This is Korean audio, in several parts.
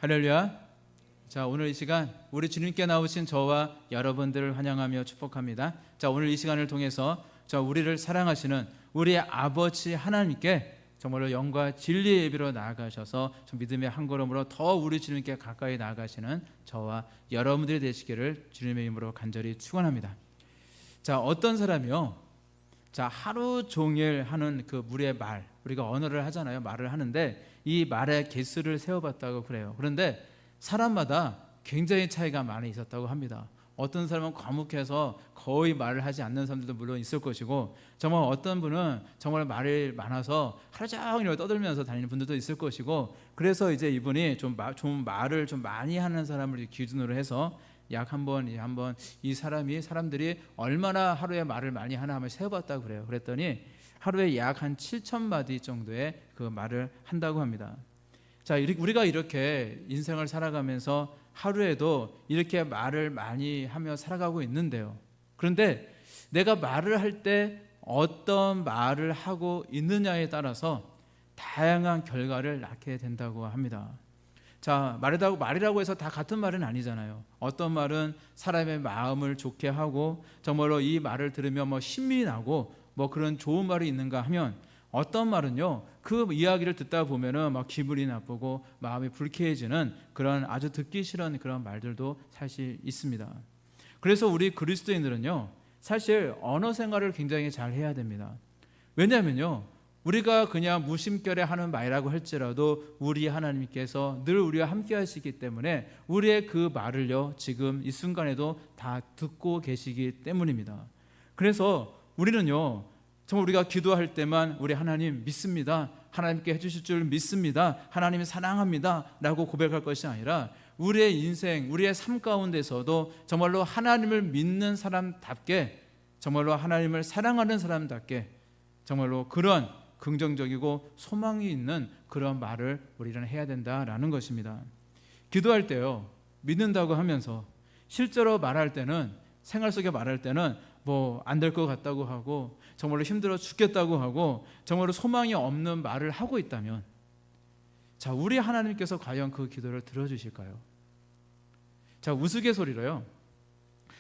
할렐루야. 자, 오늘 이 시간 우리 주님께 나오신 저와 여러분들을 환영하며 축복합니다. 자, 오늘 이 시간을 통해서 우리를 사랑하시는 우리의 아버지 하나님께 정말로 영과 진리의 예배로 나아가셔서 믿음의 한 걸음으로 더 우리 주님께 가까이 나아가시는 저와 여러분들이 되시기를 주님의 이름으로 간절히 축원합니다. 자, 어떤 사람이요, 자, 하루 종일 하는 그 무리의 말, 우리가 언어를 하잖아요. 말을 하는데 이 말의 개수를 세어봤다고 그래요. 그런데 사람마다 굉장히 차이가 많이 있었다고 합니다. 어떤 사람은 과묵해서 거의 말을 하지 않는 사람들도 물론 있을 것이고, 정말 어떤 분은 정말 말이 많아서 하루 종일 떠들면서 다니는 분들도 있을 것이고, 그래서 이제 이분이 좀 말을 좀 많이 하는 사람을 기준으로 해서 약 한 번 이 사람들이 얼마나 하루에 말을 많이 하나 하면 세어봤다고 그래요. 그랬더니 하루에 약 한 7,000마디 정도의 그 말을 한다고 합니다. 자, 우리가 이렇게 인생을 살아가면서 하루에도 이렇게 말을 많이 하며 살아가고 있는데요. 그런데 내가 말을 할 때 어떤 말을 하고 있느냐에 따라서 다양한 결과를 낳게 된다고 합니다. 자, 말이라고 해서 다 같은 말은 아니잖아요. 어떤 말은 사람의 마음을 좋게 하고 정말로 이 말을 들으면 신이 나고 그런 좋은 말이 있는가 하면, 어떤 말은요, 그 이야기를 듣다 보면은 막 기분이 나쁘고 마음이 불쾌해지는 그런 아주 듣기 싫은 그런 말들도 사실 있습니다. 그래서 우리 그리스도인들은요, 사실 언어 생활을 굉장히 잘 해야 됩니다. 왜냐하면요, 우리가 그냥 무심결에 하는 말이라고 할지라도 우리 하나님께서 늘 우리와 함께 하시기 때문에 우리의 그 말을요, 지금 이 순간에도 다 듣고 계시기 때문입니다. 그래서 우리는요, 정말 우리가 기도할 때만 우리 하나님 믿습니다, 하나님께 해주실 줄 믿습니다, 하나님 사랑합니다 라고 고백할 것이 아니라 우리의 인생, 우리의 삶 가운데서도 정말로 하나님을 믿는 사람답게, 정말로 하나님을 사랑하는 사람답게 정말로 그런 긍정적이고 소망이 있는 그런 말을 우리는 해야 된다라는 것입니다. 기도할 때요, 믿는다고 하면서 실제로 말할 때는, 생활 속에 말할 때는 안 될 것 같다고 하고 정말로 힘들어 죽겠다고 하고 정말로 소망이 없는 말을 하고 있다면, 자, 우리 하나님께서 과연 그 기도를 들어주실까요? 자, 우스갯소리로요,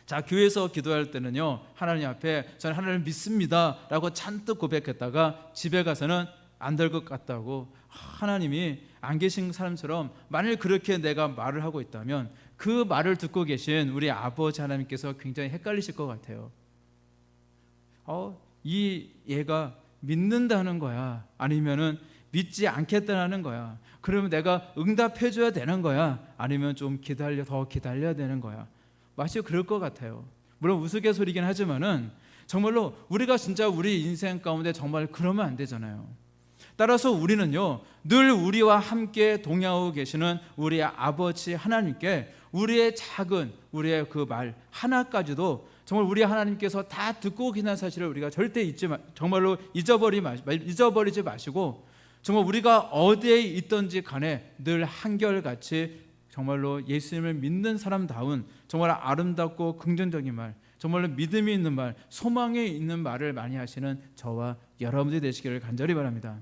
자, 교회에서 기도할 때는요, 하나님 앞에 저는 하나님을 믿습니다 라고 잔뜩 고백했다가 집에 가서는 안 될 것 같다고, 하나님이 안 계신 사람처럼 만일 그렇게 내가 말을 하고 있다면 그 말을 듣고 계신 우리 아버지 하나님께서 굉장히 헷갈리실 것 같아요. 이 얘가 믿는다는 거야, 아니면은 믿지 않겠다는 거야, 그러면 내가 응답해 줘야 되는 거야, 아니면 좀 더 기다려야 되는 거야. 마치 그럴 것 같아요. 물론 우스갯소리긴 하지만은 정말로 우리가 진짜 우리 인생 가운데 정말 그러면 안 되잖아요. 따라서 우리는요, 늘 우리와 함께 동행하고 계시는 우리 아버지 하나님께 우리의 그 말 하나까지도 정말 우리 하나님께서 다 듣고 계시는 사실을 우리가 절대 정말로 잊어버리지 마시고, 정말 우리가 어디에 있든지 간에 늘 한결같이 정말로 예수님을 믿는 사람다운 정말 아름답고 긍정적인 말, 정말로 믿음이 있는 말, 소망이 있는 말을 많이 하시는 저와 여러분들이 되시기를 간절히 바랍니다.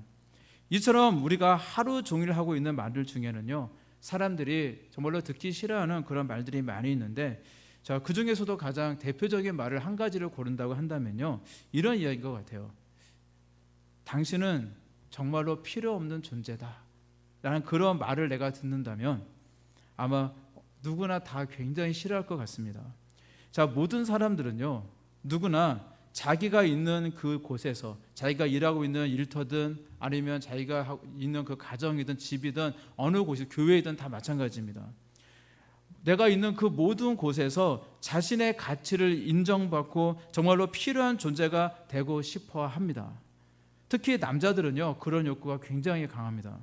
이처럼 우리가 하루 종일 하고 있는 말들 중에는요, 사람들이 정말로 듣기 싫어하는 그런 말들이 많이 있는데, 자, 그 중에서도 가장 대표적인 말을 한 가지를 고른다고 한다면요, 이런 이야기인 것 같아요. 당신은 정말로 필요 없는 존재다 라는 그런 말을 내가 듣는다면 아마 누구나 다 굉장히 싫어할 것 같습니다. 자, 모든 사람들은요, 누구나 자기가 있는 그 곳에서, 자기가 일하고 있는 일터든 아니면 자기가 있는 그 가정이든 집이든 어느 곳이 교회이든 다 마찬가지입니다. 내가 있는 그 모든 곳에서 자신의 가치를 인정받고 정말로 필요한 존재가 되고 싶어 합니다. 특히 남자들은요, 그런 욕구가 굉장히 강합니다.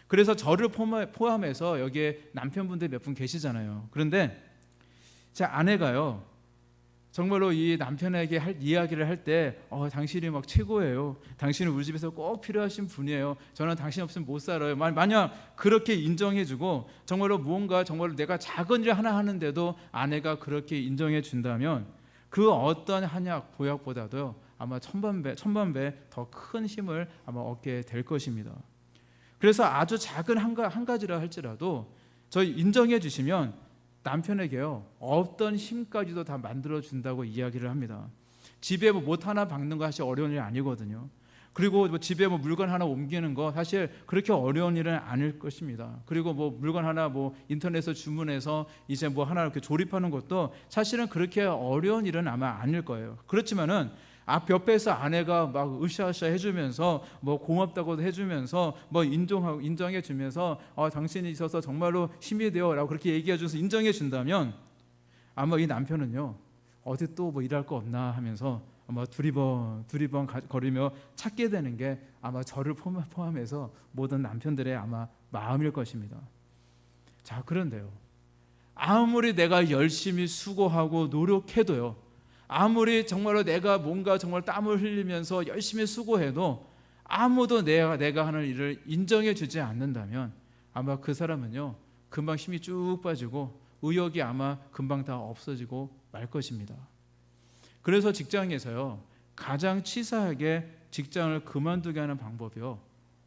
그래서 저를 포함해서 여기에 남편분들 몇 분 계시잖아요. 그런데 제 아내가요, 정말로 이 남편에게 이야기를 할 때 당신이 막 최고예요, 당신은 우리 집에서 꼭 필요하신 분이에요, 저는 당신 없으면 못 살아요, 만약 그렇게 인정해주고 정말로 정말로 내가 작은 일 하나 하는데도 아내가 그렇게 인정해 준다면 그 어떤 한약 보약보다도 아마 천만배 더 큰 힘을 아마 얻게 될 것입니다. 그래서 아주 작은 한 가지라 할지라도 저 인정해 주시면 남편에게요 어떤 힘까지도 다 만들어 준다고 이야기를 합니다. 집에 뭐 못 하나 박는 거 사실 어려운 일이 아니거든요. 그리고 뭐 집에 뭐 물건 하나 옮기는 거 사실 그렇게 어려운 일은 아닐 것입니다. 그리고 뭐 물건 하나 뭐 인터넷에서 주문해서 이제 뭐 하나 이렇게 조립하는 것도 사실은 그렇게 어려운 일은 아마 아닐 거예요. 그렇지만은 앞 옆에서 아내가 막 으쌰으쌰 해주면서 뭐 고맙다고도 해주면서 뭐 인정해 주면서 당신이 있어서 정말로 힘이 돼요라고 그렇게 얘기해 줘서 인정해 준다면 아마 이 남편은요 어디 또 뭐 일할 거 없나 하면서 아마 두리번 거리며 찾게 되는 게 아마 저를 포함해서 모든 남편들의 아마 마음일 것입니다. 자, 그런데요 아무리 내가 열심히 수고하고 노력해도요 아무리 정말로 내가 뭔가 정말 땀을 흘리면서 열심히 수고해도 아무도 내가 하는 일을 인정해 주지 않는다면 아마 그 사람은요 금방 힘이 쭉 빠지고 의욕이 아마 금방 다 없어지고 말 것입니다. 그래서 직장에서요 가장 치사하게 직장을 그만두게 하는 방법이요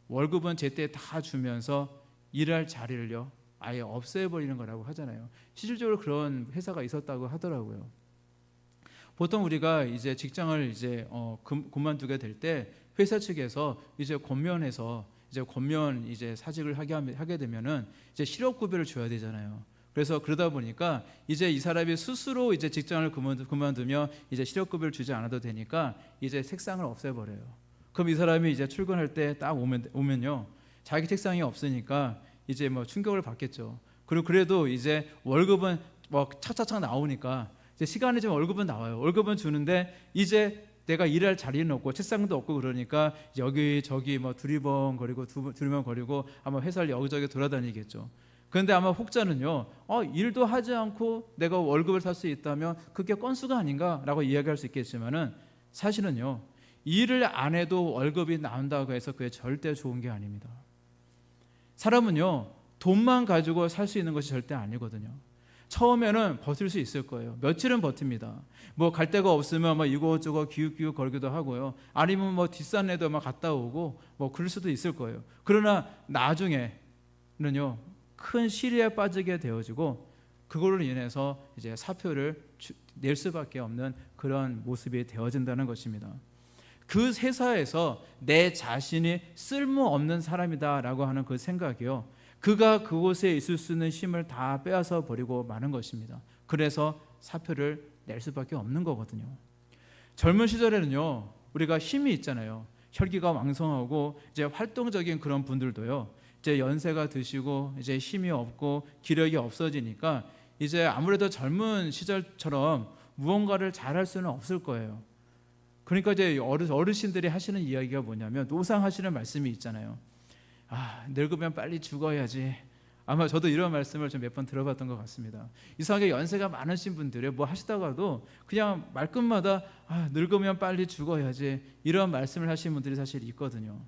월급은 제때 다 주면서 일할 자리를요 아예 없애버리는 거라고 하잖아요. 실질적으로 그런 회사가 있었다고 하더라고요. 보통 우리가 이제 직장을 이제 그만두게 될 때 회사 측에서 이제 권면해서 이제 권면 이제 사직을 하게 되면은 이제 실업급여를 줘야 되잖아요. 그래서 그러다 보니까 이제 이 사람이 스스로 이제 직장을 그만두며 이제 실업급여를 주지 않아도 되니까 이제 책상을 없애버려요. 그럼 이 사람이 이제 출근할 때 딱 오면요 자기 책상이 없으니까 이제 뭐 충격을 받겠죠. 그리고 그래도 이제 월급은 뭐 착착착 나오니까 이제 시간이 좀 월급은 나와요. 월급은 주는데 이제 내가 일할 자리는 없고 책상도 없고 그러니까 여기저기 뭐 두리번거리고 아마 회사를 여기저기 돌아다니겠죠. 그런데 아마 혹자는요 일도 하지 않고 내가 월급을 살 수 있다면 그게 건수가 아닌가라고 이야기할 수 있겠지만은 사실은요 일을 안 해도 월급이 나온다고 해서 그게 절대 좋은 게 아닙니다. 사람은요 돈만 가지고 살 수 있는 것이 절대 아니거든요. 처음에는 버틸 수 있을 거예요. 며칠은 버팁니다. 뭐 갈 데가 없으면 막 이곳저곳 기웃기웃 거리기도 하고요. 아니면 뭐 뒷산 내도 막 갔다 오고 뭐 그럴 수도 있을 거예요. 그러나 나중에는요 큰 시리에 빠지게 되어지고 그걸로 인해서 이제 사표를 낼 수밖에 없는 그런 모습이 되어진다는 것입니다. 그 회사에서 내 자신이 쓸모없는 사람이다라고 하는 그 생각이요 그가 그곳에 있을 수 있는 힘을 다 빼앗아 버리고 마는 것입니다. 그래서 사표를 낼 수밖에 없는 거거든요. 젊은 시절에는요 우리가 힘이 있잖아요. 혈기가 왕성하고 이제 활동적인 그런 분들도요 이제 연세가 드시고 이제 힘이 없고 기력이 없어지니까 이제 아무래도 젊은 시절처럼 무언가를 잘할 수는 없을 거예요. 그러니까 이제 어르신들이 하시는 이야기가 뭐냐면 노상하시는 말씀이 있잖아요. 늙으면 빨리 죽어야지. 아마 저도 이런 말씀을 좀 몇 번 들어봤던 것 같습니다. 이상하게 연세가 많으신 분들이 뭐 하시다가도 그냥 말끝마다 늙으면 빨리 죽어야지 이런 말씀을 하시는 분들이 사실 있거든요.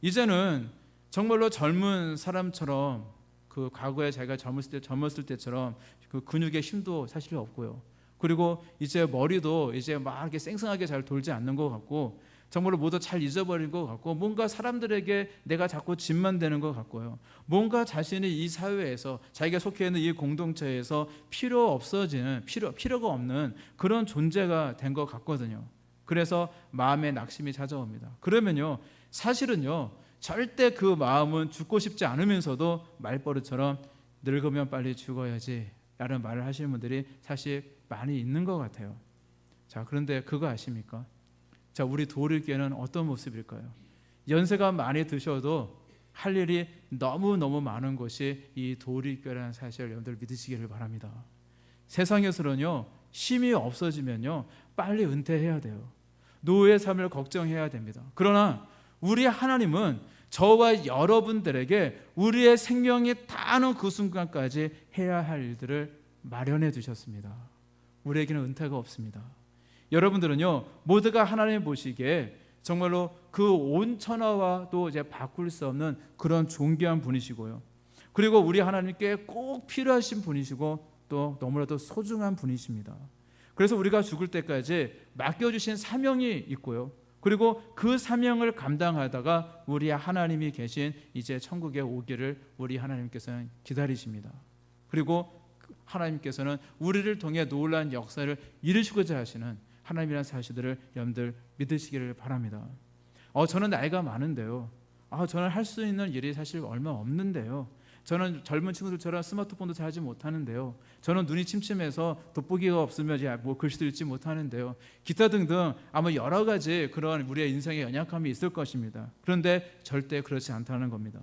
이제는 정말로 젊은 사람처럼 그 과거에 자기가 젊었을 때처럼 그 근육의 힘도 사실 없고요. 그리고 이제 머리도 이제 막 이렇게 쌩쌩하게 잘 돌지 않는 것 같고 정말로 모두 잘 잊어버린 것 같고 뭔가 사람들에게 내가 자꾸 짐만 되는 것 같고요. 뭔가 자신이 이 사회에서 자기가 속해 있는 이 공동체에서 필요가 없는 그런 존재가 된 것 같거든요. 그래서 마음에 낙심이 찾아옵니다. 그러면요 사실은요 절대 그 마음은 죽고 싶지 않으면서도 말버릇처럼 늙으면 빨리 죽어야지 라는 말을 하시는 분들이 사실 많이 있는 것 같아요. 자, 그런데 그거 아십니까? 자, 우리 도리교회는 어떤 모습일까요? 연세가 많이 드셔도 할 일이 너무너무 많은 것이 이 도리교회라는 사실을 여러분들 믿으시기를 바랍니다. 세상에서는요 힘이 없어지면요 빨리 은퇴해야 돼요. 노후의 삶을 걱정해야 됩니다. 그러나 우리 하나님은 저와 여러분들에게 우리의 생명이 다하는 그 순간까지 해야 할 일들을 마련해 두셨습니다. 우리에게는 은퇴가 없습니다. 여러분들은요 모두가 하나님 보시기에 정말로 그 온 천하와도 이제 바꿀 수 없는 그런 존귀한 분이시고요. 그리고 우리 하나님께 꼭 필요하신 분이시고 또 너무나도 소중한 분이십니다. 그래서 우리가 죽을 때까지 맡겨주신 사명이 있고요. 그리고 그 사명을 감당하다가 우리 하나님이 계신 이제 천국에 오기를 우리 하나님께서는 기다리십니다. 그리고 하나님께서는 우리를 통해 놀라운 역사를 이루시고자 하시는 하나님이라는 사실들을 여러분들 믿으시기를 바랍니다. 저는 나이가 많은데요. 저는 할 수 있는 일이 사실 얼마 없는데요. 저는 젊은 친구들처럼 스마트폰도 잘 하지 못하는데요. 저는 눈이 침침해서 돋보기가 없으면 글씨도 읽지 못하는데요. 기타 등등 아마 여러 가지 그런 우리의 인생의 연약함이 있을 것입니다. 그런데 절대 그렇지 않다는 겁니다.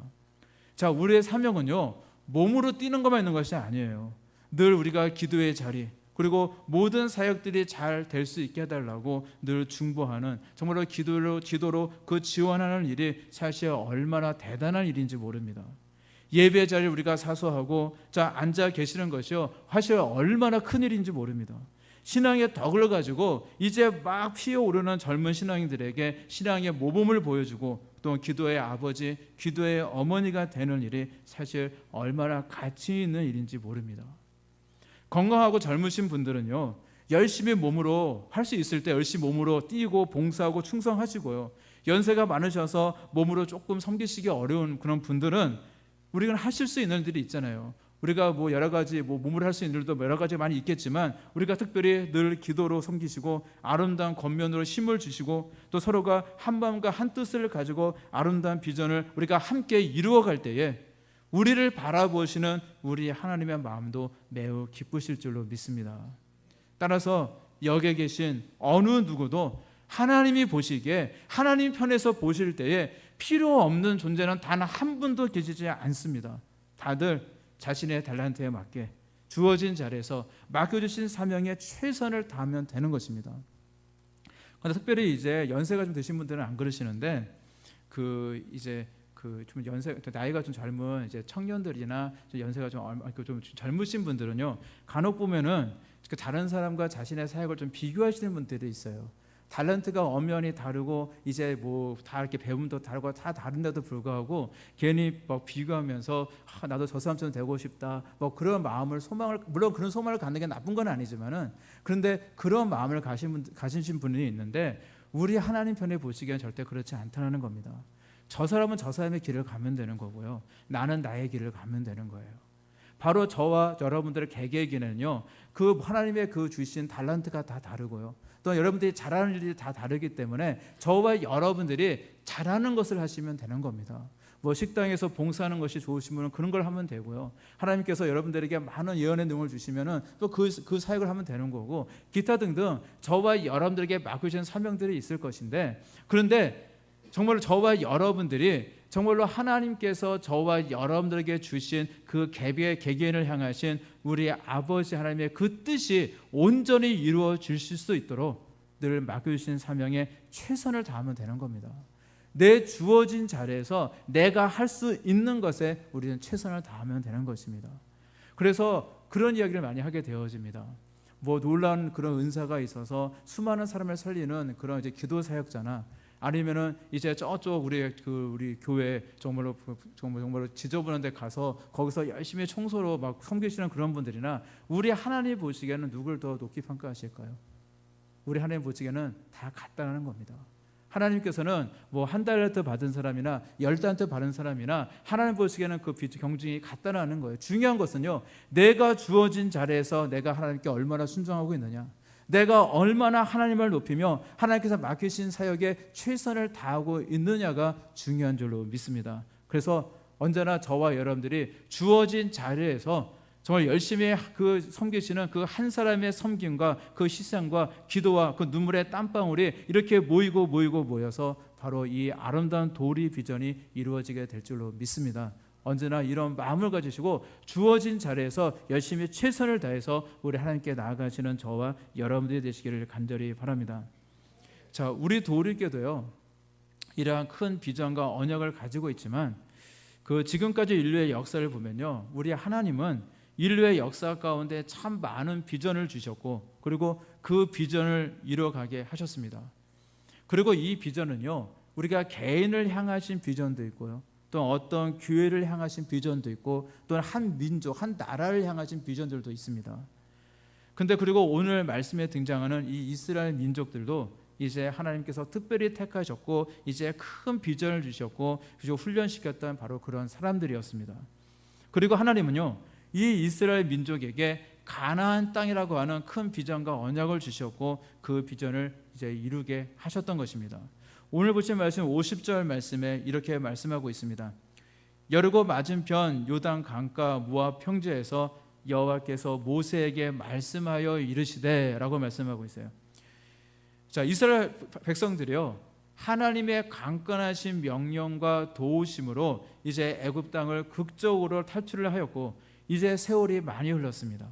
자, 우리의 사명은요, 몸으로 뛰는 것만 있는 것이 아니에요. 늘 우리가 기도의 자리, 그리고 모든 사역들이 잘 될 수 있게 해달라고 늘 중보하는, 정말로 기도로 그 지원하는 일이 사실 얼마나 대단한 일인지 모릅니다. 예배 자리를 우리가 사수하고 앉아 계시는 것이요, 사실 얼마나 큰 일인지 모릅니다. 신앙의 덕을 가지고 이제 막 피어오르는 젊은 신앙인들에게 신앙의 모범을 보여주고 또 기도의 아버지, 기도의 어머니가 되는 일이 사실 얼마나 가치 있는 일인지 모릅니다. 건강하고 젊으신 분들은요, 열심히 몸으로 할 수 있을 때 열심히 몸으로 뛰고 봉사하고 충성하시고요, 연세가 많으셔서 몸으로 조금 섬기시기 어려운 그런 분들은 우리가 하실 수 있는 일들이 있잖아요. 우리가 여러 가지 몸으로 할 수 있는 일도 여러 가지 많이 있겠지만, 우리가 특별히 늘 기도로 섬기시고 아름다운 겉면으로 힘을 주시고 또 서로가 한 마음과 한 뜻을 가지고 아름다운 비전을 우리가 함께 이루어갈 때에 우리를 바라보시는 우리 하나님의 마음도 매우 기쁘실 줄로 믿습니다. 따라서 여기에 계신 어느 누구도 하나님이 보시기에, 하나님 편에서 보실 때에 필요 없는 존재는 단 한 분도 계시지 않습니다. 다들 자신의 달란트에 맞게 주어진 자리에서 맡겨주신 사명에 최선을 다하면 되는 것입니다. 그런데 특별히 이제 연세가 좀 드신 분들은 안 그러시는데, 좀 나이가 좀 젊은 이제 청년들이나 좀 연세가 좀 젊으신 분들은요, 간혹 보면은 다른 사람과 자신의 사역을 좀 비교하시는 분들이 있어요. 달란트가 엄연히 다르고 이제 다 이렇게 배움도 다르고 다 다른데도 불구하고 괜히 비교하면서 나도 저 사람처럼 되고 싶다, 그런 소망을, 물론 그런 소망을 갖는 게 나쁜 건 아니지만은, 그런데 그런 마음을 가지신 분이 있는데 우리 하나님 편에 보시기엔 절대 그렇지 않다는 겁니다. 저 사람은 저 사람의 길을 가면 되는 거고요, 나는 나의 길을 가면 되는 거예요. 바로 저와 여러분들의 개개의 길은요, 그 하나님의 그 주신 달란트가 다 다르고요, 또 여러분들이 잘하는 일이 다 다르기 때문에 저와 여러분들이 잘하는 것을 하시면 되는 겁니다. 식당에서 봉사하는 것이 좋으시면 그런 걸 하면 되고요, 하나님께서 여러분들에게 많은 예언의 능을 주시면은 또 그 사역을 하면 되는 거고, 기타 등등 저와 여러분들에게 맡겨주신 사명들이 있을 것인데, 그런데 정말로 저와 여러분들이 정말로 하나님께서 저와 여러분들에게 주신 그 개개인을 향하신 우리 아버지 하나님의 그 뜻이 온전히 이루어질 수 있도록 늘 맡겨주신 사명에 최선을 다하면 되는 겁니다. 내 주어진 자리에서 내가 할 수 있는 것에 우리는 최선을 다하면 되는 것입니다. 그래서 그런 이야기를 많이 하게 되어집니다. 놀라운 그런 은사가 있어서 수많은 사람을 살리는 그런 이제 기도 사역자나, 아니면은 이제 저쪽 우리 교회 정말로 지저분한 데 가서 거기서 열심히 청소로 섬기시는 그런 분들이나, 우리 하나님 보시기에는 누굴 더 높이 평가하실까요? 우리 하나님 보시기에는 다 같다는 겁니다. 하나님께서는 한 달란트 받은 사람이나 10달란트 받은 사람이나 하나님 보시기에는 그 경중이 같다는 거예요. 중요한 것은요, 내가 주어진 자리에서 내가 하나님께 얼마나 순종하고 있느냐, 내가 얼마나 하나님을 높이며 하나님께서 맡기신 사역에 최선을 다하고 있느냐가 중요한 줄로 믿습니다. 그래서 언제나 저와 여러분들이 주어진 자리에서 정말 열심히 섬기시는 그 한 사람의 섬김과 그 희생과 기도와 그 눈물의 땀방울이 이렇게 모여서 바로 이 아름다운 도리 비전이 이루어지게 될 줄로 믿습니다. 언제나 이런 마음을 가지시고 주어진 자리에서 열심히 최선을 다해서 우리 하나님께 나아가시는 저와 여러분들이 되시기를 간절히 바랍니다. 자, 우리 도리교도요, 이러한 큰 비전과 언약을 가지고 있지만 지금까지 인류의 역사를 보면요, 우리 하나님은 인류의 역사 가운데 참 많은 비전을 주셨고, 그리고 그 비전을 이뤄가게 하셨습니다. 그리고 이 비전은요, 우리가 개인을 향하신 비전도 있고요, 또 어떤 교회를 향하신 비전도 있고, 또는 한 민족, 한 나라를 향하신 비전들도 있습니다. 근데 그리고 오늘 말씀에 등장하는 이 이스라엘 민족들도 이제 하나님께서 특별히 택하셨고 이제 큰 비전을 주셨고 그리고 훈련시켰던 바로 그런 사람들이었습니다. 그리고 하나님은요, 이 이스라엘 민족에게 가나안 땅이라고 하는 큰 비전과 언약을 주셨고 그 비전을 이제 이루게 하셨던 것입니다. 오늘 보신 말씀 50절 말씀에 이렇게 말씀하고 있습니다. 여리고 맞은편 요단 강가 모압 평지에서 여호와께서 모세에게 말씀하여 이르시되라고 말씀하고 있어요. 자, 이스라엘 백성들이요, 하나님의 강건하신 명령과 도우심으로 이제 애굽 땅을 극적으로 탈출을 하였고 이제 세월이 많이 흘렀습니다.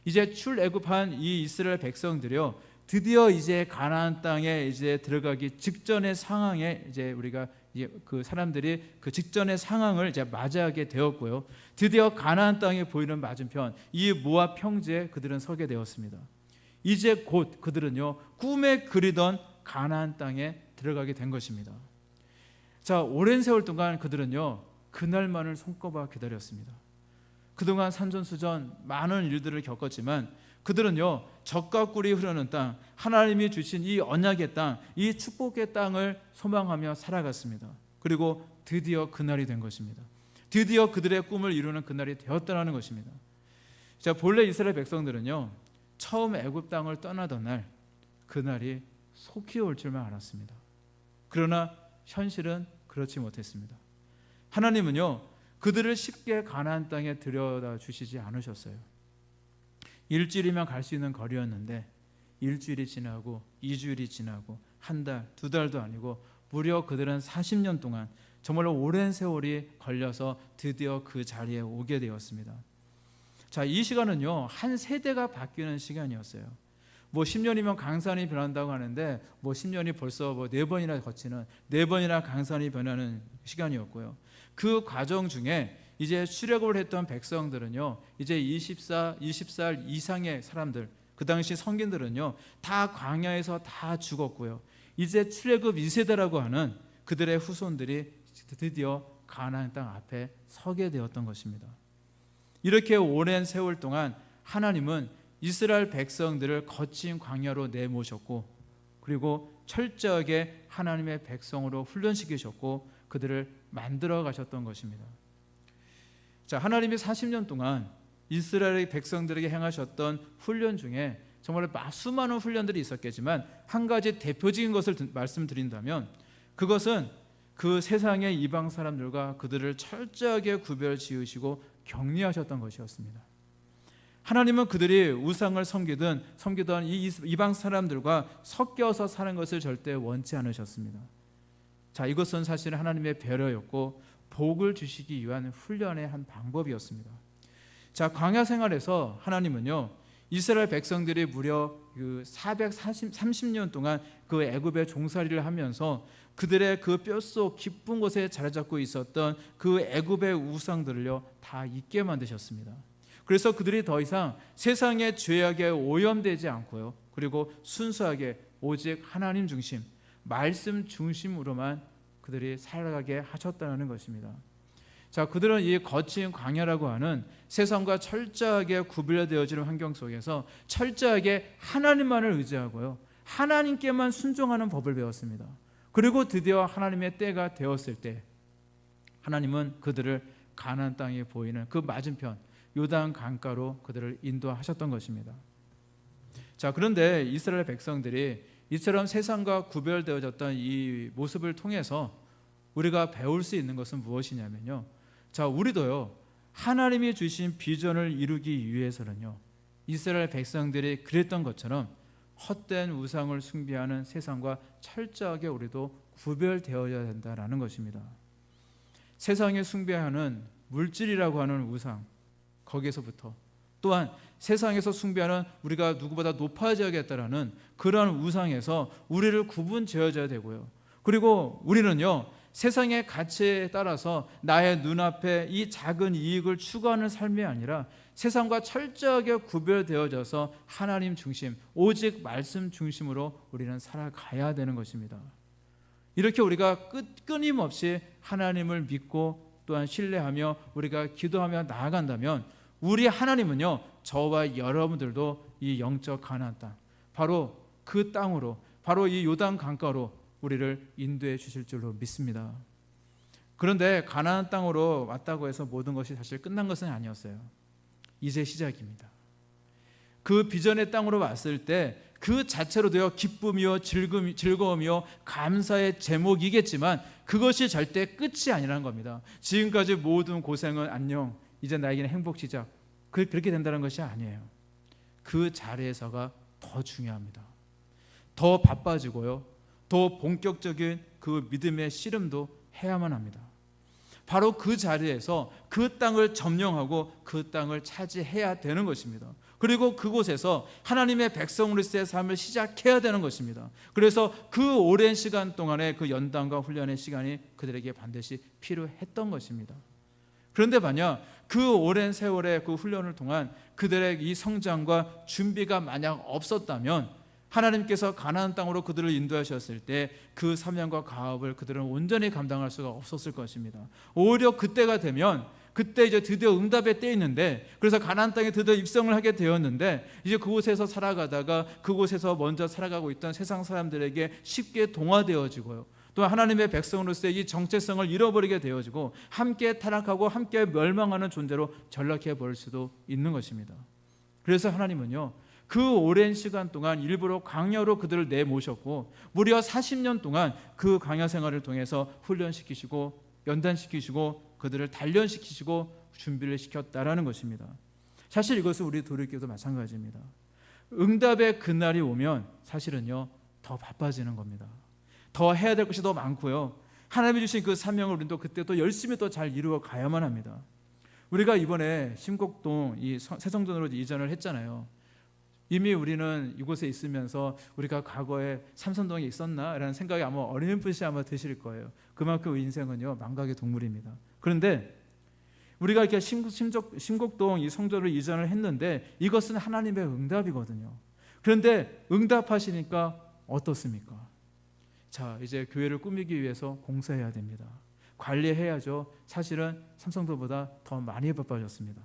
이제 출애굽한 이 이스라엘 백성들이요, 드디어 이제 가나안 땅에 이제 들어가기 직전의 상황에 이제 우리가 그 사람들이 그 직전의 상황을 이제 맞이하게 되었고요. 드디어 가나안 땅에 보이는 맞은편 이 모압 평지에 그들은 서게 되었습니다. 이제 곧 그들은요, 꿈에 그리던 가나안 땅에 들어가게 된 것입니다. 자, 오랜 세월 동안 그들은요, 그날만을 손꼽아 기다렸습니다. 그동안 산전수전 많은 일들을 겪었지만 그들은요, 젖과 꿀이 흐르는 땅, 하나님이 주신 이 언약의 땅, 이 축복의 땅을 소망하며 살아갔습니다. 그리고 드디어 그날이 된 것입니다. 드디어 그들의 꿈을 이루는 그날이 되었다는 것입니다. 자, 본래 이스라엘 백성들은요, 처음 애굽 땅을 떠나던 날, 그날이 속히 올 줄만 알았습니다. 그러나 현실은 그렇지 못했습니다. 하나님은요, 그들을 쉽게 가나안 땅에 들여다 주시지 않으셨어요. 일주일이면 갈 수 있는 거리였는데 일주일이 지나고 2주일이 지나고 한 달, 2달도 아니고 무려 그들은 40년 동안 정말로 오랜 세월이 걸려서 드디어 그 자리에 오게 되었습니다. 자, 이 시간은요, 한 세대가 바뀌는 시간이었어요. 10년이면 강산이 변한다고 하는데 10년이 벌써 4번이나 거치는 4번이나 강산이 변하는 시간이었고요. 그 과정 중에 이제 출애굽을 했던 백성들은요, 이제 20살 이상의 사람들, 그 당시 성인들은요, 다 광야에서 다 죽었고요. 이제 출애굽 2세대라고 하는 그들의 후손들이 드디어 가나안 땅 앞에 서게 되었던 것입니다. 이렇게 오랜 세월 동안 하나님은 이스라엘 백성들을 거친 광야로 내모셨고, 그리고 철저하게 하나님의 백성으로 훈련시키셨고 그들을 만들어 가셨던 것입니다. 자, 하나님이 40년 동안 이스라엘 백성들에게 행하셨던 훈련 중에 정말 수많은 훈련들이 있었겠지만 한 가지 대표적인 것을 말씀드린다면 그것은 그 세상의 이방 사람들과 그들을 철저하게 구별 지으시고 격리하셨던 것이었습니다. 하나님은 그들이 우상을 섬기던 이 이방 사람들과 섞여서 사는 것을 절대 원치 않으셨습니다. 자, 이것은 사실 하나님의 배려였고 복을 주시기 위한 훈련의 한 방법이었습니다. 자, 광야 생활에서 하나님은요, 이스라엘 백성들이 무려 그 430년 동안 그 애굽의 종살이를 하면서 그들의 그 뼛속 깊은 곳에 자리 잡고 있었던 그 애굽의 우상들을요, 다 잊게 만드셨습니다. 그래서 그들이 더 이상 세상의 죄악에 오염되지 않고요, 그리고 순수하게 오직 하나님 중심, 말씀 중심으로만 그들이 살아가게 하셨다는 것입니다. 자, 그들은 이 거친 광야라고 하는 세상과 철저하게 구별되어지는 환경 속에서 철저하게 하나님만을 의지하고요, 하나님께만 순종하는 법을 배웠습니다. 그리고 드디어 하나님의 때가 되었을 때 하나님은 그들을 가나안 땅에 보이는 그 맞은편 요단 강가로 그들을 인도하셨던 것입니다. 자, 그런데 이스라엘 백성들이 이처럼 세상과 구별되어졌던 이 모습을 통해서 우리가 배울 수 있는 것은 무엇이냐면요, 자, 우리도요, 하나님이 주신 비전을 이루기 위해서는요, 이스라엘 백성들이 그랬던 것처럼 헛된 우상을 숭배하는 세상과 철저하게 우리도 구별되어야 된다라는 것입니다. 세상에 숭배하는 물질이라고 하는 우상, 거기에서부터 또한 세상에서 숭배하는 우리가 누구보다 높아져야겠다라는 그런 우상에서 우리를 구분 지어줘야 되고요. 그리고 우리는요, 세상의 가치에 따라서 나의 눈앞에 이 작은 이익을 추구하는 삶이 아니라 세상과 철저하게 구별되어져서 하나님 중심, 오직 말씀 중심으로 우리는 살아가야 되는 것입니다. 이렇게 우리가 끊임없이 하나님을 믿고 또한 신뢰하며 우리가 기도하며 나아간다면 우리 하나님은요, 저와 여러분들도 이 영적 가나안 땅, 바로 그 땅으로, 바로 이 요단 강가로 우리를 인도해 주실 줄로 믿습니다. 그런데 가나안 땅으로 왔다고 해서 모든 것이 사실 끝난 것은 아니었어요. 이제 시작입니다. 그 비전의 땅으로 왔을 때 그 자체로 되어 기쁨이요 즐거움이요 감사의 제목이겠지만 그것이 절대 끝이 아니라는 겁니다. 지금까지 모든 고생은 안녕, 이제 나에게는 행복 시작, 그렇게 된다는 것이 아니에요. 그 자리에서가 더 중요합니다. 더 바빠지고요, 더 본격적인 그 믿음의 씨름도 해야만 합니다. 바로 그 자리에서 그 땅을 점령하고 그 땅을 차지해야 되는 것입니다. 그리고 그곳에서 하나님의 백성으로서의 삶을 시작해야 되는 것입니다. 그래서 그 오랜 시간 동안의 그 연단과 훈련의 시간이 그들에게 반드시 필요했던 것입니다. 그런데 만약 그 오랜 세월의 그 훈련을 통한 그들의 이 성장과 준비가 만약 없었다면 하나님께서 가나안 땅으로 그들을 인도하셨을 때 그 사명과 가업을 그들은 온전히 감당할 수가 없었을 것입니다. 오히려 그때가 되면 그때 이제 드디어 응답의 때 있는데, 그래서 가나안 땅에 드디어 입성을 하게 되었는데 이제 그곳에서 살아가다가 그곳에서 먼저 살아가고 있던 세상 사람들에게 쉽게 동화되어지고요, 또 하나님의 백성으로서의 이 정체성을 잃어버리게 되어지고 함께 타락하고 함께 멸망하는 존재로 전락해 버릴 수도 있는 것입니다. 그래서 하나님은요, 그 오랜 시간 동안 일부러 광야로 그들을 내모셨고 무려 40년 동안 그 광야 생활을 통해서 훈련시키시고 연단시키시고 그들을 단련시키시고 준비를 시켰다라는 것입니다. 사실 이것은 우리 돌이켜도 마찬가지입니다. 응답의 그날이 오면 사실은요, 더 바빠지는 겁니다. 더 해야 될 것이 더 많고요, 하나님이 주신 그 사명을 우리는 또 그때 또 열심히 또 잘 이루어 가야만 합니다. 우리가 이번에 심곡동 이 새성전으로 이전을 했잖아요. 이미 우리는 이곳에 있으면서 우리가 과거에 삼선동에 있었나? 라는 생각이 아마 어렴풋이 아마 드실 거예요. 그만큼 인생은요, 망각의 동물입니다. 그런데 우리가 이렇게 심곡동 이 성전을 이전을 했는데 이것은 하나님의 응답이거든요. 그런데 응답하시니까 어떻습니까? 자, 이제 교회를 꾸미기 위해서 공사해야 됩니다. 관리해야죠. 사실은 삼성도보다 더 많이 바빠졌습니다.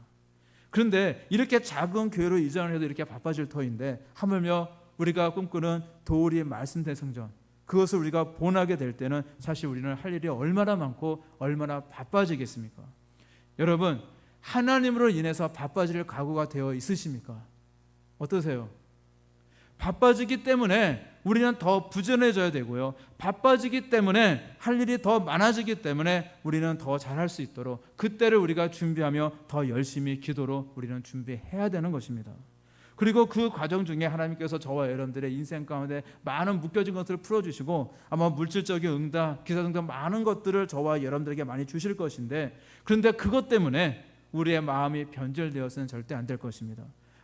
그런데 이렇게 작은 교회로 이전을 해도 이렇게 바빠질 터인데 하물며 우리가 꿈꾸는 도우리의 말씀된 성전, 그것을 우리가 본하게 될 때는 사실 우리는 할 일이 얼마나 많고 얼마나 바빠지겠습니까? 여러분, 하나님으로 인해서 바빠질 각오가 되어 있으십니까? 어떠세요? 바빠지기 때문에 우리는 더 부전해져야 되고요, 바빠지기 때문에 할 일이 더 많아지기 때문에 우리는 더 잘할 수 있도록 그때를 우리가 준비하며 더 열심히 기도로 우리는 준비해야 되는 것입니다. 그리고 그 과정 중에 하나님께서 저와 여러분들의 인생 가운데 많은 묶여진 것들을 풀어주시고 아마 물질적인 응답, 기사 등등 많은 것들을 저와 여러분들에게 많이 주실 것인데, 그런데 그것 때문에 우리의 마음이 변절되어서는 절대 안 될 것입니다.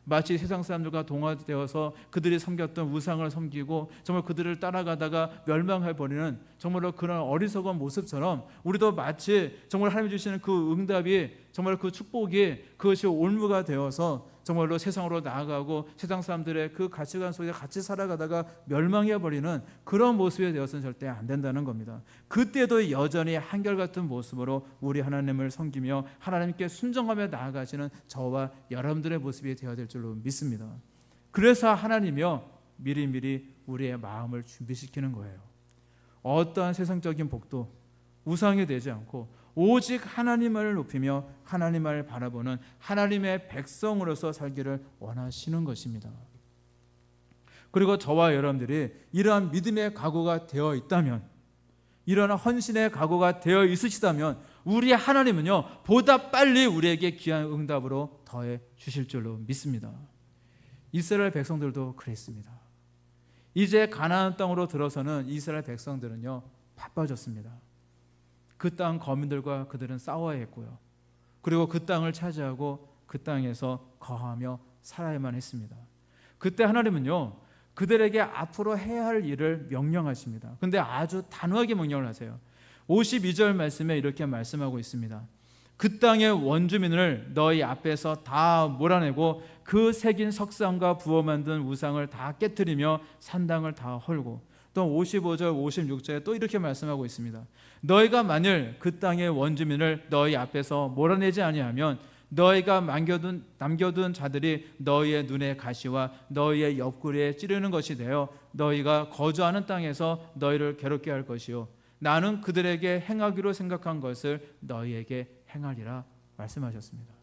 마치 세상 사람들과 동화되어서 그들이 섬겼던 우상을 섬기고 정말 그들을 따라가다가 멸망해버리는 정말로 그런 어리석은 모습처럼 우리도 마치 정말 하나님이 주시는 그 응답이 정말 그 축복이 그것이 올무가 되어서 정말로 세상으로 나아가고 세상 사람들의 그 가치관 속에 같이 살아가다가 멸망해버리는 그런 모습이 되어서는 절대 안 된다는 겁니다. 그때도 여전히 한결같은 모습으로 우리 하나님을 섬기며 하나님께 순종하며 나아가시는 저와 여러분들의 모습이 되어야 될 줄로 믿습니다. 그래서 하나님이요, 미리미리 우리의 마음을 준비시키는 거예요. 어떠한 세상적인 복도 우상이 되지 않고 오직 하나님을 높이며 하나님을 바라보는 하나님의 백성으로서 살기를 원하시는 것입니다. 그리고 저와 여러분들이 이러한 믿음의 각오가 되어 있다면, 이러한 헌신의 각오가 되어 있으시다면 우리 하나님은요, 보다 빨리 우리에게 귀한 응답으로 더해 주실 줄로 믿습니다. 이스라엘 백성들도 그랬습니다. 이제 가나안 땅으로 들어서는 이스라엘 백성들은요, 바빠졌습니다. 그 땅 거민들과 그들은 싸워야 했고요, 그리고 그 땅을 차지하고 그 땅에서 거하며 살아야만 했습니다. 그때 하나님은요, 그들에게 앞으로 해야 할 일을 명령하십니다. 그런데 아주 단호하게 명령을 하세요. 52절 말씀에 이렇게 말씀하고 있습니다. 그 땅의 원주민을 너희 앞에서 다 몰아내고 그 새긴 석상과 부어 만든 우상을 다 깨트리며 산당을 다 헐고, 또 55절 56절에 또 이렇게 말씀하고 있습니다. 너희가 만일 그 땅의 원주민을 너희 앞에서 몰아내지 아니하면 너희가 남겨둔 자들이 너희의 눈에 가시와 너희의 옆구리에 찌르는 것이 되어 너희가 거주하는 땅에서 너희를 괴롭게 할 것이요 나는 그들에게 행하기로 생각한 것을 너희에게 행하리라 말씀하셨습니다.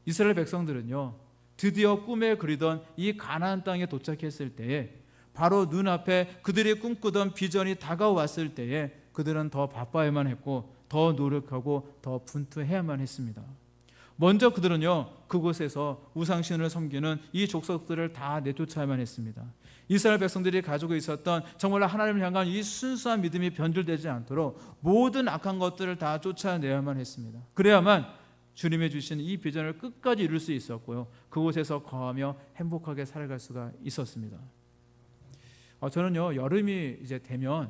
이스라엘 백성들은요, 드디어 꿈에 그리던 이 가나안 땅에 도착했을 때에 바로 눈앞에 그들이 꿈꾸던 비전이 다가왔을 때에 그들은 더 바빠야만 했고 더 노력하고 더 분투해야만 했습니다. 먼저 그들은요, 그곳에서 우상신을 섬기는 이 족속들을 다 내쫓아야만 했습니다. 이스라엘 백성들이 가지고 있었던 정말 하나님을 향한 이 순수한 믿음이 변질되지 않도록 모든 악한 것들을 다 쫓아내야만 했습니다. 그래야만 주님이 주신 이 비전을 끝까지 이룰 수 있었고요, 그곳에서 거하며 행복하게 살아갈 수가 있었습니다. 저는요, 여름이 이제 되면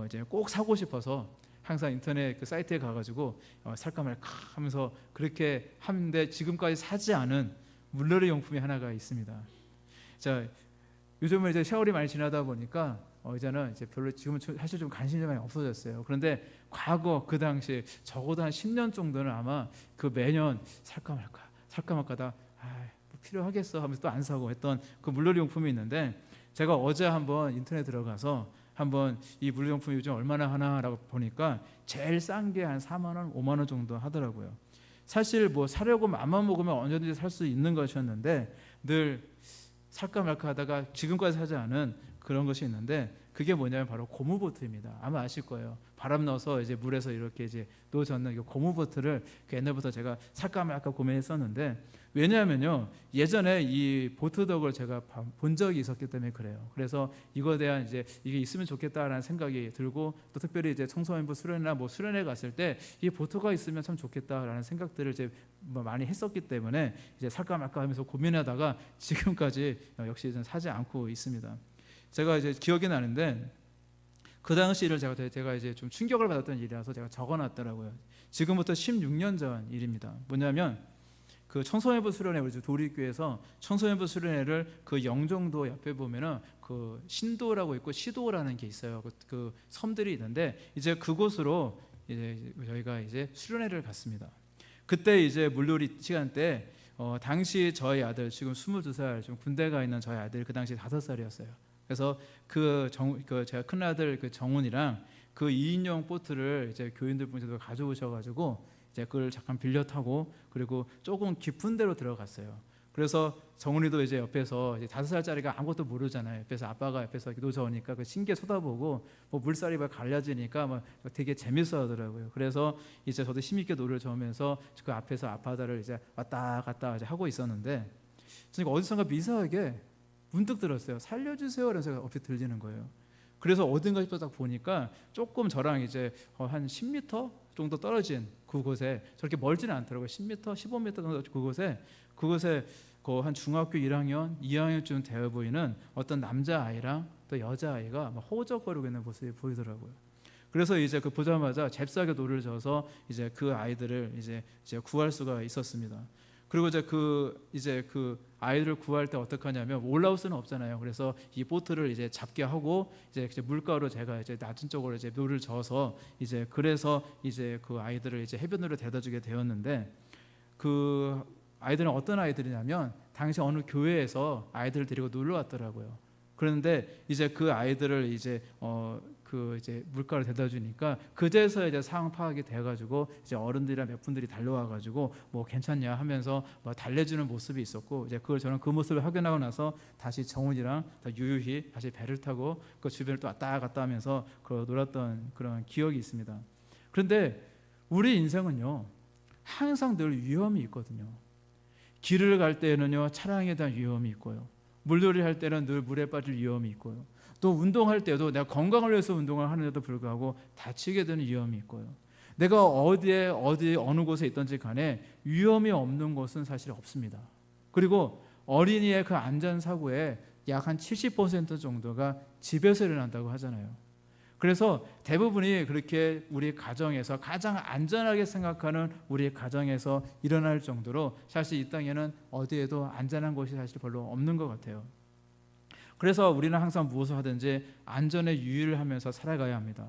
이제 꼭 사고 싶어서 항상 인터넷 그 사이트에 가가지고 살까 말까 하면서 그렇게 하는데, 지금까지 사지 않은 물놀이 용품이 하나가 있습니다. 자, 요즘은 이제 세월이 많이 지나다 보니까 이제는 이제 별로, 지금은 사실 좀 관심이 많이 없어졌어요. 그런데 과거 그 당시 적어도 한 10년 정도는 아마 그 매년 살까 말까다 뭐 필요하겠어 하면서 또 안 사고 했던 그 물놀이 용품이 있는데, 제가 어제 한번 인터넷 들어가서 한번 이 물류용품이 요즘 얼마나 하나라고 보니까 제일 싼 게 한 4만 원, 5만 원 정도 하더라고요. 사실 뭐 사려고 맘만 먹으면 언제든지 살 수 있는 것이었는데, 늘 살까 말까 하다가 지금까지 사지 않은 그런 것이 있는데, 그게 뭐냐면 바로 고무보트입니다. 아마 아실 거예요. 바람 넣어서 이제 물에서 이렇게 이제 놓아젓는 이 고무보트를 그 옛날부터 제가 살까 말까 고민했었는데, 왜냐하면요, 예전에 이 보트덕을 제가 본 적이 있었기 때문에 그래요. 그래서 이거에 대한 이제 이게 있으면 좋겠다라는 생각이 들고, 또 특별히 이제 청소년부 수련이나 뭐 수련회 갔을 때 이 보트가 있으면 참 좋겠다라는 생각들을 이제 뭐 많이 했었기 때문에 이제 살까 말까 하면서 고민하다가 지금까지 역시 사지 않고 있습니다. 제가 이제 기억이 나는데, 그 당시를 제가 이제 좀 충격을 받았던 일이라서 제가 적어놨더라고요. 지금부터 16년 전 일입니다. 뭐냐면 그 청소년부 수련회, 우리 도립교에서 청소년부 수련회를 그 영종도 옆에 보면은 그 신도라고 있고 시도라는 게 있어요. 그 섬들이 있는데, 이제 그곳으로 이제 저희가 이제 수련회를 갔습니다. 그때 이제 물놀이 시간 때 당시 저희 아들, 지금 22살 좀 군대 가 있는 저희 아들, 그 당시 5살이었어요. 그래서 제가 큰 아들 그 정훈이랑 그 2인용 보트를 이제 교인들 분께서 가져오셔가지고 이제 그걸 잠깐 빌려 타고, 그리고 조금 깊은 데로 들어갔어요. 그래서 정훈이도 이제 옆에서 이제 5살짜리가 아무것도 모르잖아요. 옆에서 아빠가 옆에서 노저으니까 그 신기해 쳐다보고, 뭐 물살이 막 갈라지니까 막 되게 재밌어하더라고요. 그래서 이제 저도 힘있게 노를 저으면서 그 앞에서 앞바다를 이제 왔다 갔다 이제 하고 있었는데, 그러니까 어디선가 미사하게 문득 들었어요. 살려주세요 라는 소리가 얼핏 들리는 거예요. 그래서 어딘가 싶어서 딱 보니까 조금 저랑 이제 한 10m 정도 떨어진 그곳에, 저렇게 멀지는 않더라고요. 10m, 15m 정도 그곳에 그 한 중학교 1학년, 2학년쯤 되어 보이는 어떤 남자아이랑 또 여자아이가 막 허우적거리고 있는 모습이 보이더라고요. 그래서 이제 그 보자마자 잽싸게 노를 져서 이제 그 아이들을 이제 구할 수가 있었습니다. 그리고 이제 그 아이들을 구할 때 어떻게 하냐면, 올라올 수는 없잖아요. 그래서 이 보트를 이제 잡게 하고 이제 물가로 제가 이제 낮은 쪽으로 이제 노를 져서 이제 그래서 이제 그 아이들을 이제 해변으로 데려다주게 되었는데, 그 아이들은 어떤 아이들이냐면 당시 어느 교회에서 아이들을 데리고 놀러 왔더라고요. 그런데 이제 그 아이들을 이제 이제 물가를 데려다 주니까 그제서 이제 상황 파악이 돼가지고 이제 어른들이랑 몇 분들이 달려와가지고 뭐 괜찮냐 하면서 뭐 달래주는 모습이 있었고, 이제 저는 그 모습을 확인하고 나서 다시 정훈이랑 유유히 다시 배를 타고 그 주변을 또 왔다 갔다 하면서 놀았던 그런 기억이 있습니다. 그런데 우리 인생은요, 항상 늘 위험이 있거든요. 길을 갈 때는요, 차량에 대한 위험이 있고요, 물놀이 할 때는 늘 물에 빠질 위험이 있고요, 또 운동할 때도 내가 건강을 위해서 운동을 하는데도 불구하고 다치게 되는 위험이 있고요. 내가 어느 곳에 있든지 간에 위험이 없는 곳은 사실 없습니다. 그리고 어린이의 그 안전사고의 약 한 70% 정도가 집에서 일어난다고 하잖아요. 그래서 대부분이 그렇게 우리 가정에서 가장 안전하게 생각하는 우리 가정에서 일어날 정도로 사실 이 땅에는 어디에도 안전한 곳이 사실 별로 없는 것 같아요. 그래서 우리는 항상 무엇을 하든지 안전에 유의를 하면서 살아가야 합니다.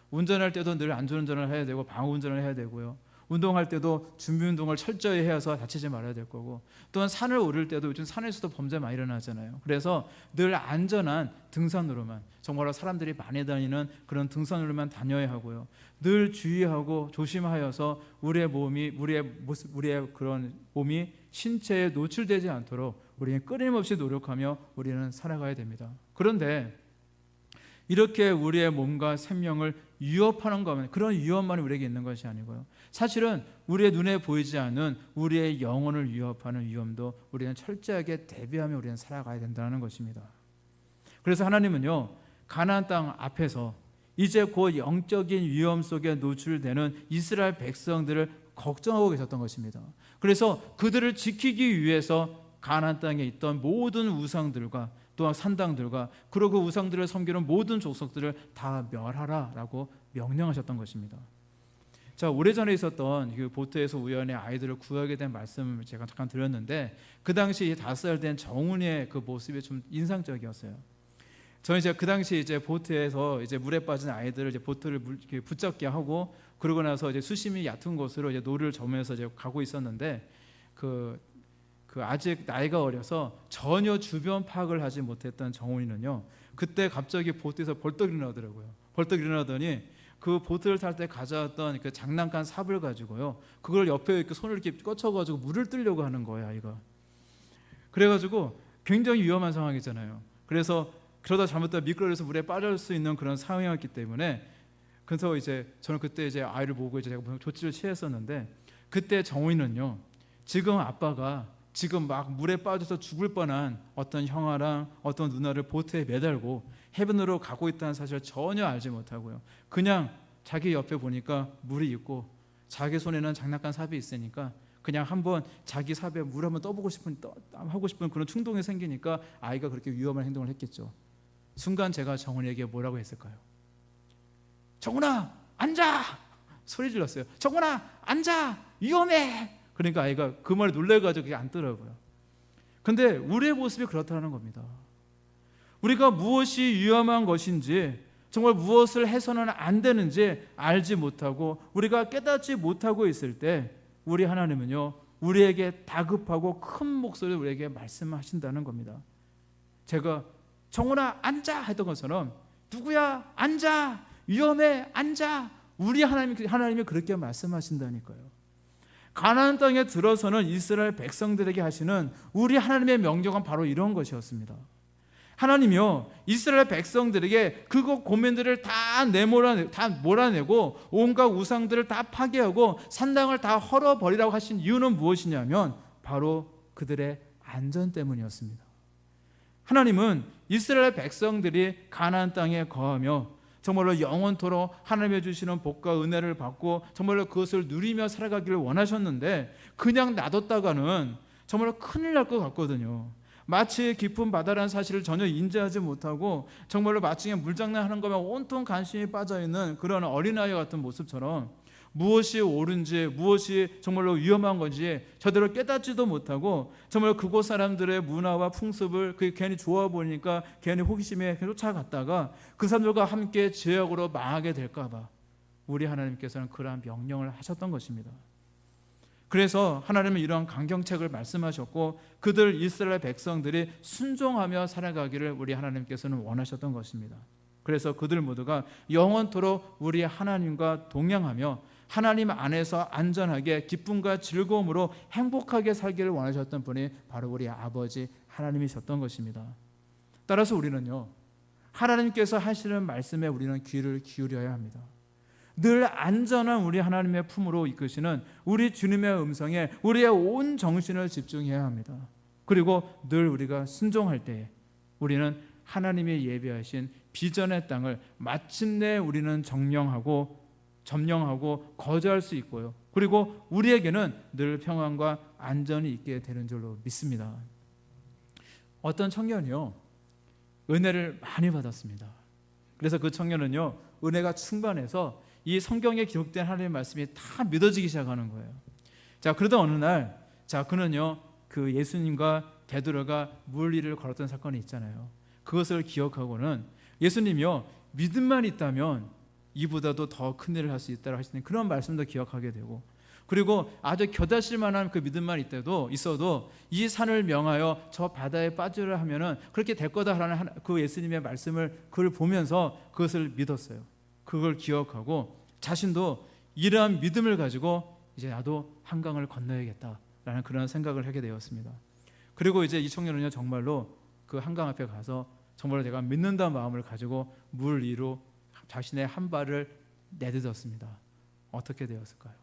운전할 때도 늘 안전운전을 해야 되고 방어운전을 해야 되고요. 운동할 때도 준비 운동을 철저히 해서 다치지 말아야 될 거고, 또한 산을 오를 때도 요즘 산에서도 범죄 많이 일어나잖아요. 그래서 늘 안전한 등산로로만, 정말로 사람들이 많이 다니는 그런 등산로로만 다녀야 하고요. 늘 주의하고 조심하여서 우리의 그런 몸이 신체에 노출되지 않도록 우리는 끊임없이 노력하며 우리는 살아가야 됩니다. 그런데 이렇게 우리의 몸과 생명을 위협하는 것만, 그런 위협만이 우리에게 있는 것이 아니고요, 사실은 우리의 눈에 보이지 않는 우리의 영혼을 위협하는 위험도 우리는 철저하게 대비하며 우리는 살아가야 된다는 것입니다. 그래서 하나님은요, 가나안 땅 앞에서 이제 곧 영적인 위험 속에 노출되는 이스라엘 백성들을 걱정하고 계셨던 것입니다. 그래서 그들을 지키기 위해서 가나안 땅에 있던 모든 우상들과 또한 산당들과 그리고 그 우상들을 섬기는 모든 족속들을 다 멸하라라고 명령하셨던 것입니다. 자, 오래전에 있었던 그 보트에서 우연히 아이들을 구하게 된 말씀을 제가 잠깐 드렸는데, 그 당시 5살 된 정훈이의 그 모습이 좀 인상적이었어요. 저는 이제 그 당시 이제 보트에서 이제 물에 빠진 아이들을 이제 보트를 붙잡게 하고, 그러고 나서 이제 수심이 얕은 곳으로 이제 노를 저으면서 이제 가고 있었는데, 그 아직 나이가 어려서 전혀 주변 파악을 하지 못했던 정훈이는요, 그때 갑자기 보트에서 벌떡 일어나더라고요. 벌떡 일어나더니 그 보트를 탈 때 가져왔던 그 장난감 삽을 가지고요, 그걸 옆에 이렇게 손을 이렇게 꽂혀가지고 물을 뜨려고 하는 거예요, 아이가. 그래가지고 굉장히 위험한 상황이잖아요. 그래서 그러다 잘못하면 미끄러져서 물에 빠질 수 있는 그런 상황이었기 때문에, 그래서 이제 저는 그때 이제 아이를 보고 이제 제가 조치를 취했었는데, 그때 정훈이는요, 지금 아빠가 지금 막 물에 빠져서 죽을 뻔한 어떤 형아랑 어떤 누나를 보트에 매달고 해변으로 가고 있다는 사실을 전혀 알지 못하고요, 그냥 자기 옆에 보니까 물이 있고 자기 손에는 장난감 삽이 있으니까 그냥 한번 자기 삽에 물 한번 하고 싶은 그런 충동이 생기니까 아이가 그렇게 위험한 행동을 했겠죠. 순간 제가 정훈이에게 뭐라고 했을까요? 정훈아, 앉아! 소리 질렀어요. 정훈아, 앉아! 위험해! 그러니까 아이가 그 말에 놀래가지고 그게 앉더라고요. 근데 우리의 모습이 그렇다는 겁니다. 우리가 무엇이 위험한 것인지, 정말 무엇을 해서는 안 되는지 알지 못하고 우리가 깨닫지 못하고 있을 때, 우리 하나님은요, 우리에게 다급하고 큰 목소리로 우리에게 말씀하신다는 겁니다. 제가 정훈아 앉아 했던 것처럼, 누구야 앉아, 위험해 앉아, 우리 하나님이 그렇게 말씀하신다니까요. 가나안 땅에 들어서는 이스라엘 백성들에게 하시는 우리 하나님의 명령은 바로 이런 것이었습니다. 하나님이요, 이스라엘 백성들에게 그곳 고민들을 다 몰아내고 온갖 우상들을 다 파괴하고 산당을 다 헐어버리라고 하신 이유는 무엇이냐면 바로 그들의 안전 때문이었습니다. 하나님은 이스라엘 백성들이 가나안 땅에 거하며 정말로 영원토록 하나님의 주시는 복과 은혜를 받고 정말로 그것을 누리며 살아가기를 원하셨는데, 그냥 놔뒀다가는 정말로 큰일 날 것 같거든요. 마치 깊은 바다라는 사실을 전혀 인지하지 못하고 정말로 마침에 물장난하는 것만 온통 관심이 빠져있는 그런 어린아이 같은 모습처럼, 무엇이 옳은지 무엇이 정말로 위험한 건지 제대로 깨닫지도 못하고 정말 그곳 사람들의 문화와 풍습을 괜히 좋아 보니까 괜히 호기심에 쫓아갔다가 그 사람들과 함께 죄악으로 망하게 될까 봐 우리 하나님께서는 그러한 명령을 하셨던 것입니다. 그래서 하나님은 이러한 강경책을 말씀하셨고 그들 이스라엘 백성들이 순종하며 살아가기를 우리 하나님께서는 원하셨던 것입니다. 그래서 그들 모두가 영원토록 우리 하나님과 동행하며 하나님 안에서 안전하게 기쁨과 즐거움으로 행복하게 살기를 원하셨던 분이 바로 우리 아버지 하나님이셨던 것입니다. 따라서 우리는요, 하나님께서 하시는 말씀에 우리는 귀를 기울여야 합니다. 늘 안전한 우리 하나님의 품으로 이끄시는 우리 주님의 음성에 우리의 온 정신을 집중해야 합니다. 그리고 늘 우리가 순종할 때에 우리는 하나님이 예비하신 비전의 땅을 마침내 우리는 점령하고 거주할 수 있고요. 그리고 우리에게는 늘 평안과 안전이 있게 되는 줄로 믿습니다. 어떤 청년이요, 은혜를 많이 받았습니다. 그래서 그 청년은요, 은혜가 충만해서 이 성경에 기록된 하나님의 말씀이 다 믿어지기 시작하는 거예요. 자, 그러던 어느 날, 그는요, 그 예수님과 베드로가 물 위를 걸었던 사건이 있잖아요. 그것을 기억하고는 예수님이요, 믿음만 있다면 이보다도 더 큰 일을 할 수 있다고 하시는 그런 말씀도 기억하게 되고, 그리고 아주 겨자실 만한 그 믿음만 있어도 이 산을 명하여 저 바다에 빠지려 하면은 그렇게 될 거다라는 그 예수님의 말씀을 그걸 보면서 그것을 믿었어요. 그걸 기억하고 자신도 이러한 믿음을 가지고 이제 나도 한강을 건너야겠다라는 그런 생각을 하게 되었습니다. 그리고 이제 이 청년은요, 정말로 그 한강 앞에 가서 정말로 제가 믿는다는 마음을 가지고 물 위로 자신의 한 발을 내딛었습니다. 어떻게 되었을까요?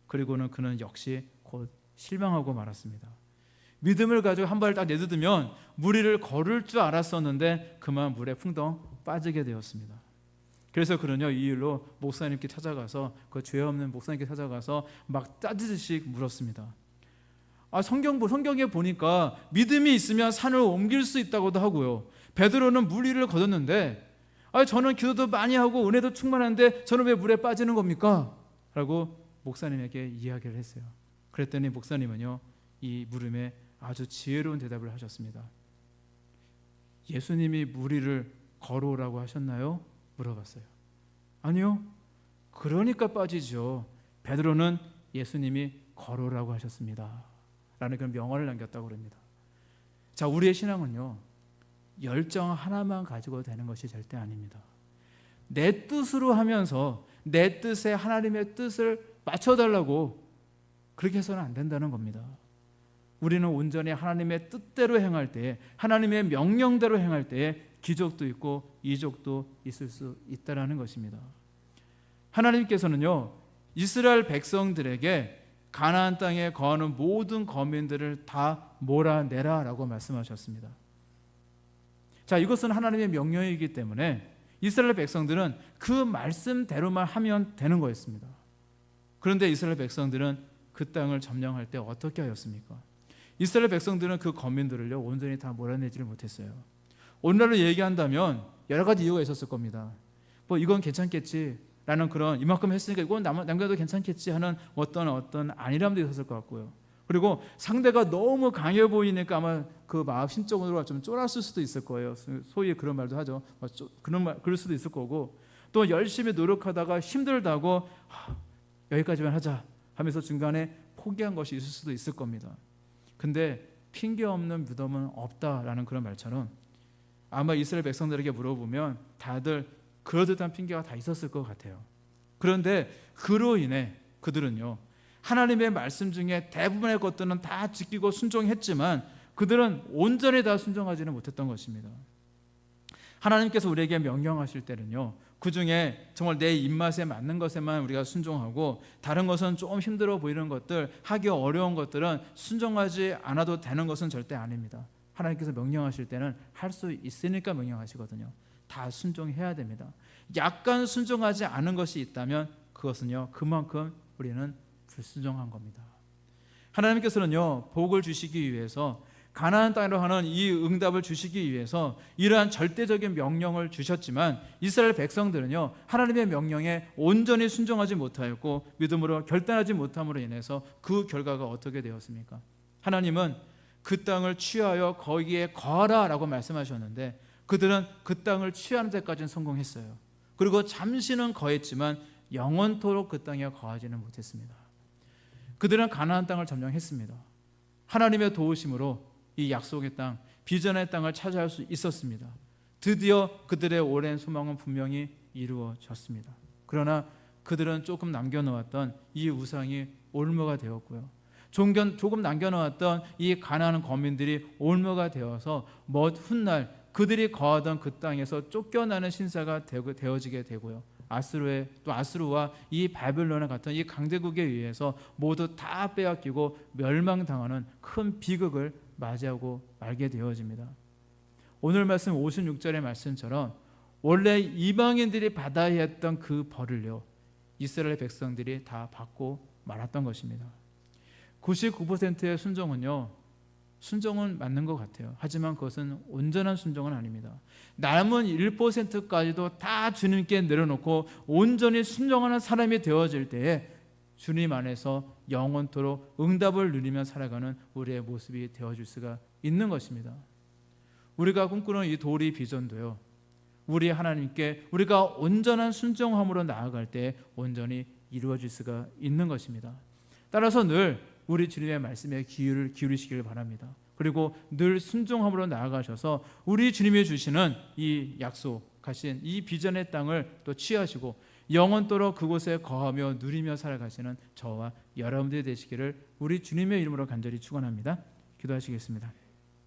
그리고는 그는 역시 곧 실망하고 말았습니다. 믿음을 가지고 한 발을 딱 내딛으면 물 위를 걸을 줄 알았었는데 그만 물에 풍덩 빠지게 되었습니다. 그래서 그는요, 이 일로 목사님께 찾아가서 그 죄 없는 목사님께 찾아가서 막 따지듯이 물었습니다. 성경에 보니까 믿음이 있으면 산을 옮길 수 있다고도 하고요. 베드로는 물 위를 걷었는데 저는 기도도 많이 하고 은혜도 충만한데 저는 왜 물에 빠지는 겁니까? 라고 목사님에게 이야기를 했어요. 그랬더니 목사님은요, 이 물음에 아주 지혜로운 대답을 하셨습니다. 예수님이 물 위를 걸어오라고 하셨나요? 물어봤어요. 아니요. 그러니까 빠지죠. 베드로는 예수님이 걸어오라고 하셨습니다. 라는 그런 명언을 남겼다고 합니다. 자, 우리의 신앙은요, 열정 하나만 가지고 되는 것이 절대 아닙니다. 내 뜻으로 하면서 내 뜻에 하나님의 뜻을 맞춰달라고 그렇게 해서는 안 된다는 겁니다. 우리는 온전히 하나님의 뜻대로 행할 때에, 하나님의 명령대로 행할 때에 기적도 있고 이적도 있을 수 있다는 것입니다. 하나님께서는요, 이스라엘 백성들에게 가나안 땅에 거하는 모든 거민들을 다 몰아내라라고 말씀하셨습니다. 자, 이것은 하나님의 명령이기 때문에 이스라엘 백성들은 그 말씀대로만 하면 되는 거였습니다. 그런데 이스라엘 백성들은 그 땅을 점령할 때 어떻게 하였습니까? 이스라엘 백성들은 그 거민들을요, 온전히 다 몰아내지를 못했어요. 오늘날로 얘기한다면 여러 가지 이유가 있었을 겁니다. 이건 괜찮겠지라는 그런, 이만큼 했으니까 이건 남겨도 괜찮겠지 하는 어떤 안일함도 있었을 것 같고요. 그리고 상대가 너무 강해 보이니까 아마 그 마음 심적으로 좀 쫄았을 수도 있을 거예요. 소위 그런 말도 하죠. 그럴 수도 있을 거고, 또 열심히 노력하다가 힘들다고 여기까지만 하자 하면서 중간에 포기한 것이 있을 수도 있을 겁니다. 근데 핑계 없는 무덤은 없다라는 그런 말처럼 아마 이스라엘 백성들에게 물어보면 다들 그러듯한 핑계가 다 있었을 것 같아요. 그런데 그로 인해 그들은요, 하나님의 말씀 중에 대부분의 것들은 다 지키고 순종했지만 그들은 온전히 다 순종하지는 못했던 것입니다. 하나님께서 우리에게 명령하실 때는요, 그 중에 정말 내 입맛에 맞는 것에만 우리가 순종하고 다른 것은 좀 힘들어 보이는 것들, 하기 어려운 것들은 순종하지 않아도 되는 것은 절대 아닙니다. 하나님께서 명령하실 때는 할 수 있으니까 명령하시거든요. 다 순종해야 됩니다. 약간 순종하지 않은 것이 있다면 그것은요, 그만큼 우리는 불순종한 겁니다. 하나님께서는요, 복을 주시기 위해서, 가나안 땅으로 하는 이 응답을 주시기 위해서 이러한 절대적인 명령을 주셨지만 이스라엘 백성들은요, 하나님의 명령에 온전히 순종하지 못하였고 믿음으로 결단하지 못함으로 인해서 그 결과가 어떻게 되었습니까? 하나님은 그 땅을 취하여 거기에 거하라 라고 말씀하셨는데 그들은 그 땅을 취하는 데까지는 성공했어요. 그리고 잠시는 거했지만 영원토록 그 땅에 거하지는 못했습니다. 그들은 가나안 땅을 점령했습니다. 하나님의 도우심으로 이 약속의 땅, 비전의 땅을 차지할 수 있었습니다. 드디어 그들의 오랜 소망은 분명히 이루어졌습니다. 그러나 그들은 조금 남겨놓았던 이 우상이 올무가 되었고요. 조금 남겨놓았던 이 가나안 거민들이 올무가 되어서 먼 훗날 그들이 거하던 그 땅에서 쫓겨나는 신사가 되어지게 되고요. 아수르와 이 바벨론에 같은 이 강대국에 의해서 모두 다 빼앗기고 멸망당하는 큰 비극을 맞이하고 말게 되어집니다. 오늘 말씀 56절의 말씀처럼 원래 이방인들이 받아야 했던 그 벌을요, 이스라엘 백성들이 다 받고 말았던 것입니다. 99%의 순종은 맞는 것 같아요. 하지만 그것은 온전한 순종은 아닙니다. 남은 1%까지도 다 주님께 내려놓고 온전히 순종하는 사람이 되어질 때에 주님 안에서 영원토록 응답을 누리며 살아가는 우리의 모습이 되어줄 수가 있는 것입니다. 우리가 꿈꾸는 이 도리 비전도요, 우리 하나님께 우리가 온전한 순종함으로 나아갈 때 온전히 이루어질 수가 있는 것입니다. 따라서 늘 우리 주님의 말씀에 귀를 기울이시길 바랍니다. 그리고 늘 순종함으로 나아가셔서 우리 주님이 주시는 이 약속하신 이 비전의 땅을 또 취하시고 영원토록 그곳에 거하며 누리며 살아가시는 저와 여러분들이 되시기를 우리 주님의 이름으로 간절히 축원합니다. 기도하시겠습니다.